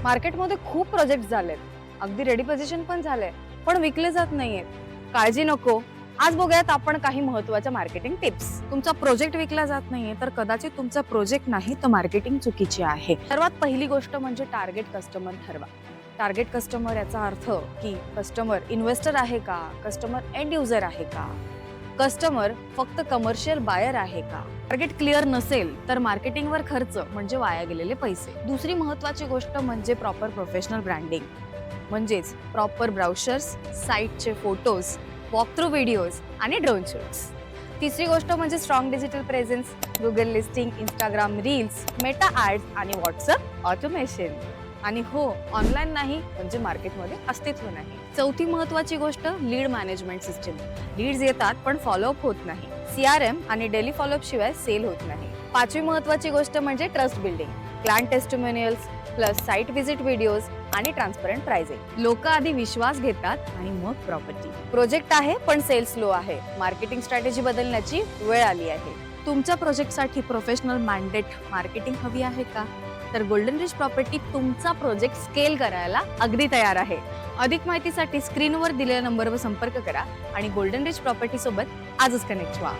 मार्केटमध्ये खूप प्रोजेक्ट झालेत, अगदी रेडी पोझिशन पण झालंय, पण विकले जात नाहीयेत. काळजी नको, आज बघूयात आपण काही महत्त्वाच्या मार्केटिंग टिप्स. तुमचा प्रोजेक्ट विकला जात नाहीये तर कदाचित तुमचा प्रोजेक्ट नाही तर मार्केटिंग चुकीची आहे. सर्वात पहिली गोष्ट म्हणजे टार्गेट कस्टमर ठरवा. टार्गेट कस्टमर याचा अर्थ की कस्टमर इन्व्हेस्टर आहे का, कस्टमर एंड युजर आहे का, कस्टमर फक्त कमर्शियल बायर आहे का. टार्गेट क्लिअर नसेल तर मार्केटिंगवर खर्च म्हणजे वाया गेलेले पैसे. दुसरी महत्त्वाची गोष्ट म्हणजे प्रॉपर प्रोफेशनल ब्रँडिंग, म्हणजेच प्रॉपर ब्राउशर्स, साईटचे फोटोज, वॉक थ्रू व्हिडिओज आणि ड्रोन शूट्स. तिसरी गोष्ट म्हणजे strong digital presence, Google listing, Instagram reels, Meta ads आणि व्हॉट्सअप ऑटोमेशन. आणि हो, ऑनलाईन नाही म्हणजे मार्केटमध्ये अस्तित्व नाही. चौथी महत्त्वाची गोष्ट लीड मॅनेजमेंट सिस्टीम. लीड्स येतात पण फॉलोअप होत नाही. CRM आणि डेली फॉलोअप शिवाय सेल होत नाही. पाचवी महत्त्वाची गोष्ट म्हणजे trust building, client testimonials plus site visit videos आणि ट्रान्सपरंट प्राइसिंग. लोक आधी विश्वास घेतात आणि मग प्रॉपर्टी. प्रोजेक्ट आहे पण सेल्स स्लो आहे, मार्केटिंग स्ट्रॅटेजी बदलण्याची वेळ आली आहे. तुमच्या प्रोजेक्टसाठी प्रोफेशनल मॅन्डेट मार्केटिंग हवी आहे का? तर गोल्डन रिच प्रॉपर्टी तुमचा प्रोजेक्ट स्केल करायला अगदी तयार आहे. अधिक माहितीसाठी स्क्रीनवर दिलेल्या नंबरवर संपर्क करा आणि गोल्डन रिच प्रॉपर्टी सोबत आजच कनेक्ट व्हा.